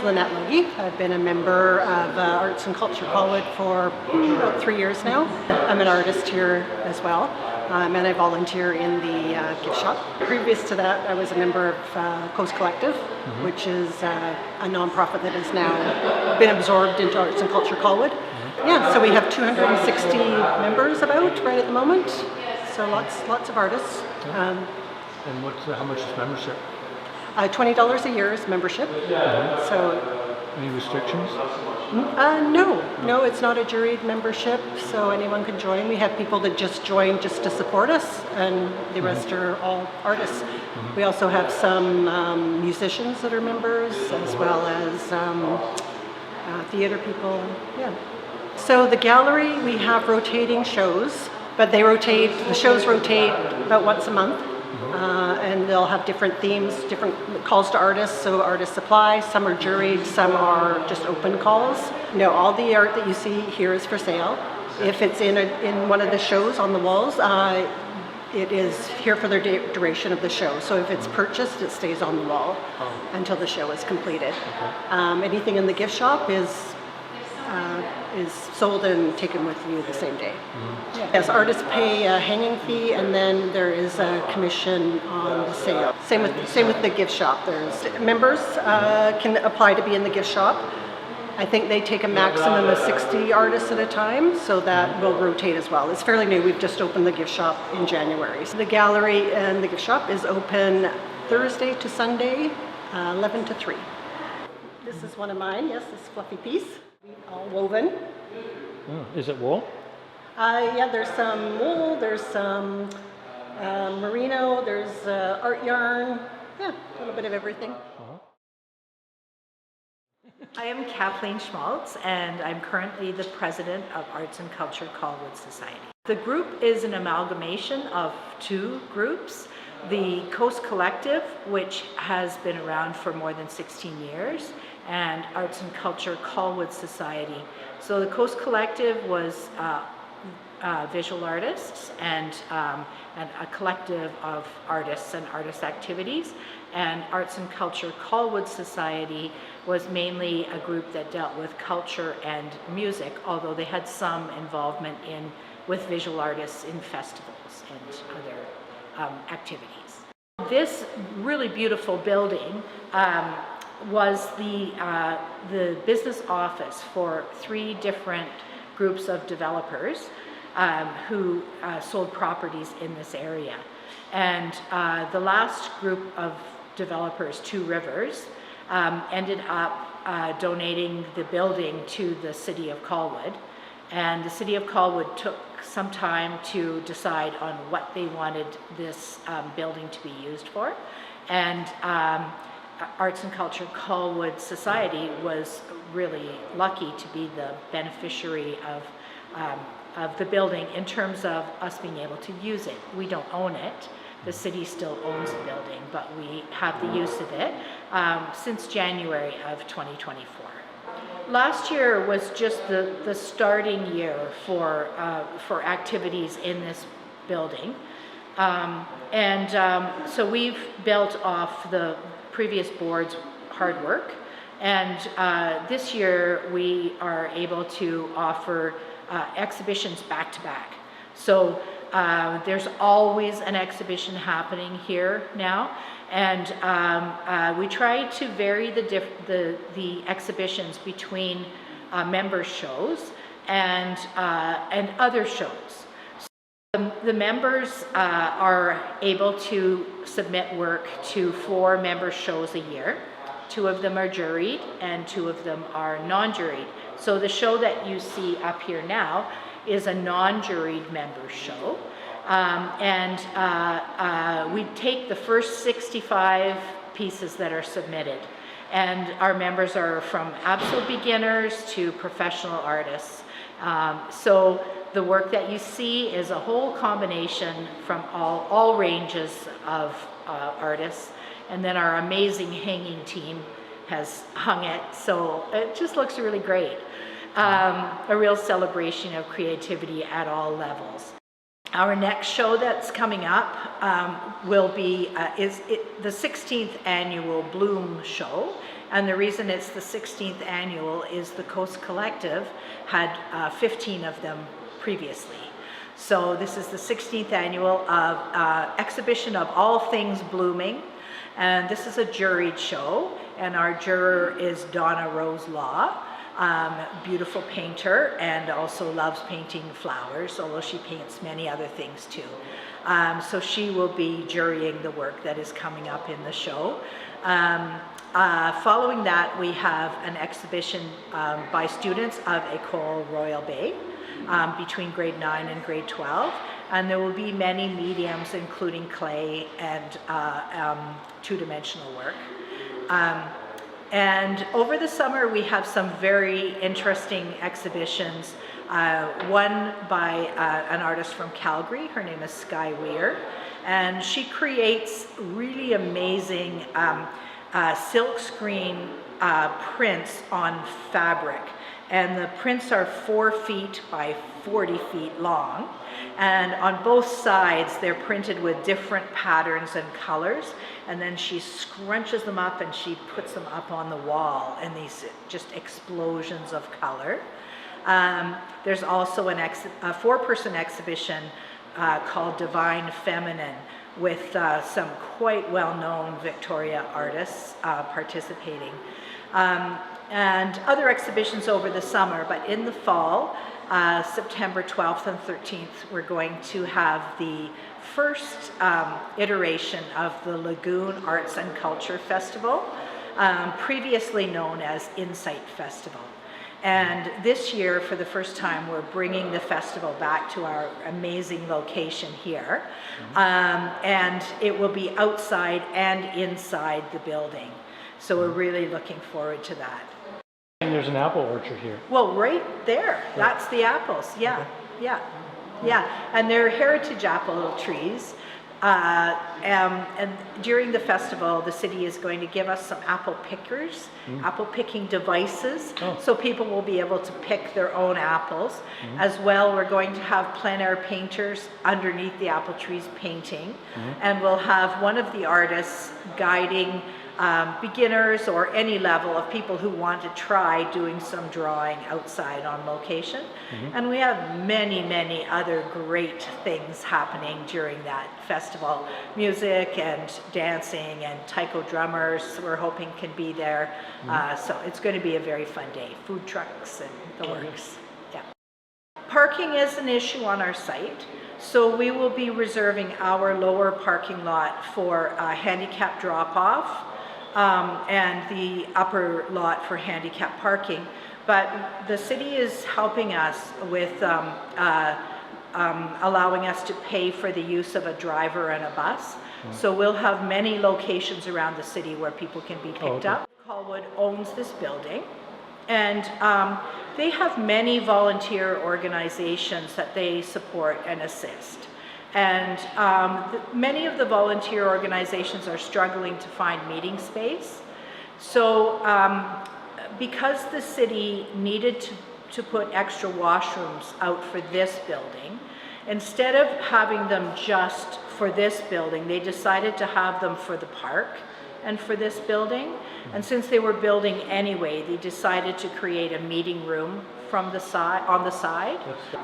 Lynette Logie. I've been a member of Arts and Culture Colwood for about 3 years now. I'm an artist here as well, and I volunteer in the gift shop. Previous to that, I was a member of Coast Collective, which is a non-profit that has now been absorbed into Arts and Culture Colwood. Yeah, so we have 260 members about right at the moment, so lots of artists. And how much is membership? $20 a year is membership. So, any restrictions? No, it's not a juried membership, so anyone can join. We have people that just join just to support us, and the rest are all artists. We also have some musicians that are members, as well as theater people. Yeah. So the gallery, we have rotating shows, but the shows rotate about once a month. And they'll have different themes, different calls to artists. So artists apply, some are juried, some are just open calls. No, all the art that you see here is for sale. If it's in one of the shows on the walls, it is here for the duration of the show. So if it's purchased, it stays on the wall until the show is completed. Anything in the gift shop is sold and taken with you the same day. Yes, artists pay a hanging fee, and then there is a commission on the sale. Same with the gift shop. There's members can apply to be in the gift shop. I think they take a maximum of 60 artists at a time, so that will rotate as well. It's fairly new. We've just opened the gift shop in January. So the gallery and the gift shop is open Thursday to Sunday, 11 to 3. This is one of mine. Yes, this fluffy piece. All woven. Is it wool? Yeah, there's some wool, there's some merino, there's art yarn. Yeah, a little bit of everything. I am Kathleen Schmaltz, and I'm currently the president of Arts and Culture Colwood Society. The group is an amalgamation of two groups. The Coast Collective, which has been around for more than 16 years, and Arts and Culture Colwood Society. So the Coast Collective was visual artists and a collective of artists and artist activities, and Arts and Culture Colwood Society was mainly a group that dealt with culture and music, although they had some involvement with visual artists in festivals and other activities. This really beautiful building was the business office for 3 different groups of developers who sold properties in this area. And the last group of developers, Two Rivers, ended up donating the building to the city of Colwood. And the city of Colwood took some time to decide on what they wanted this building to be used for. And Arts and Culture Colwood Society was really lucky to be the beneficiary of the building in terms of us being able to use it. We don't own it. The city still owns the building, but we have the use of it since January of 2024. Last year was just the starting year for activities in this building. So we've built off the previous board's hard work, and this year we are able to offer exhibitions back to back. So there's always an exhibition happening here now, and we try to vary the exhibitions between member shows and other shows. The members are able to submit work to 4 member shows a year. 2 of them are juried and 2 of them are non-juried. So the show that you see up here now is a non-juried member show. We take the first 65 pieces that are submitted. And our members are from absolute beginners to professional artists. So the work that you see is a whole combination from all ranges of artists. And then our amazing hanging team has hung it, so it just looks really great. A real celebration of creativity at all levels. Our next show that's coming up will be the 16th annual Bloom show. And the reason it's the 16th annual is the Coast Collective had 15 of them previously. So this is the 16th annual of exhibition of all things blooming. And this is a juried show. And our juror is Donna Rose Law, beautiful painter, and also loves painting flowers, although she paints many other things too. So she will be jurying the work that is coming up in the show. Following that, we have an exhibition by students of École Royal Bay between grade 9 and grade 12. And there will be many mediums, including clay and two-dimensional work. And over the summer, we have some very interesting exhibitions. One by an artist from Calgary. Her name is Sky Weir. And she creates really amazing silkscreen prints on fabric. And the prints are 4 feet by 40 feet long. And on both sides, they're printed with different patterns and colors. And then she scrunches them up and she puts them up on the wall in these just explosions of color. There's also a 4-person exhibition called Divine Feminine with some quite well-known Victoria artists participating. And other exhibitions over the summer, but in the fall, September 12th and 13th, we're going to have the first iteration of the Lagoon Arts and Culture Festival, previously known as Insight Festival. And this year, for the first time, we're bringing the festival back to our amazing location here. And it will be outside and inside the building. So we're really looking forward to that. And there's an apple orchard here. Well, right there, that's the apples, yeah, yeah, yeah. And they're heritage apple trees. And during the festival, the city is going to give us some apple pickers, apple picking devices, so people will be able to pick their own apples. As well, we're going to have plein air painters underneath the apple trees painting, and we'll have one of the artists guiding beginners or any level of people who want to try doing some drawing outside on location. And we have many, many other great things happening during that festival. Music and dancing and taiko drummers we're hoping can be there. So it's going to be a very fun day. Food trucks and the works. Yeah. Parking is an issue on our site. So we will be reserving our lower parking lot for handicap drop-off. And the upper lot for handicap parking. But the city is helping us with allowing us to pay for the use of a driver and a bus. So we'll have many locations around the city where people can be picked up. Colwood owns this building, and they have many volunteer organizations that they support and assist. And many of the volunteer organizations are struggling to find meeting space. So because the city needed to put extra washrooms out for this building, instead of having them just for this building, they decided to have them for the park and for this building. And since they were building anyway, they decided to create a meeting room from the side, on the side.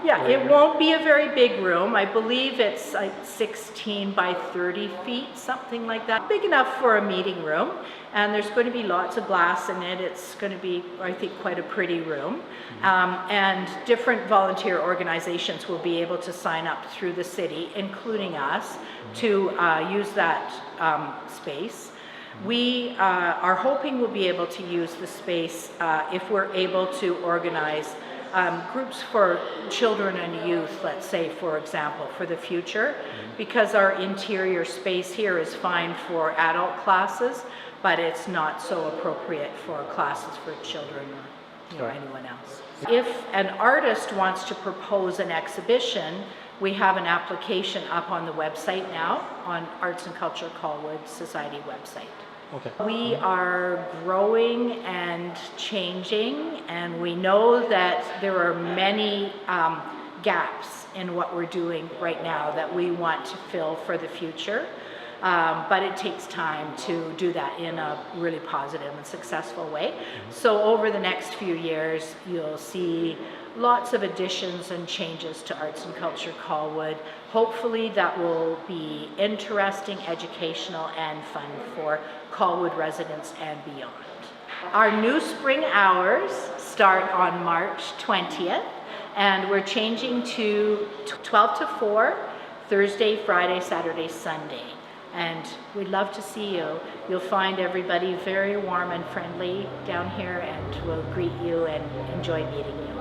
Yeah, it won't be a very big room. I believe it's like 16 by 30 feet, something like that. Big enough for a meeting room. And there's going to be lots of glass in it. It's going to be, I think, quite a pretty room. And different volunteer organizations will be able to sign up through the city, including us, to use that space. We are hoping we'll be able to use the space if we're able to organize groups for children and youth, let's say, for example, for the future, because our interior space here is fine for adult classes, but it's not so appropriate for classes for children or anyone else. If an artist wants to propose an exhibition, we have an application up on the website now, on Arts and Culture Colwood Society website. Okay. We are growing and changing, and we know that there are many gaps in what we're doing right now that we want to fill for the future. But it takes time to do that in a really positive and successful way. So over the next few years, you'll see lots of additions and changes to Arts and Culture Colwood. Hopefully that will be interesting, educational, and fun for Colwood residents and beyond. Our new spring hours start on March 20th, and we're changing to 12 to 4, Thursday, Friday, Saturday, Sunday. And we'd love to see you. You'll find everybody very warm and friendly down here, and we'll greet you and enjoy meeting you.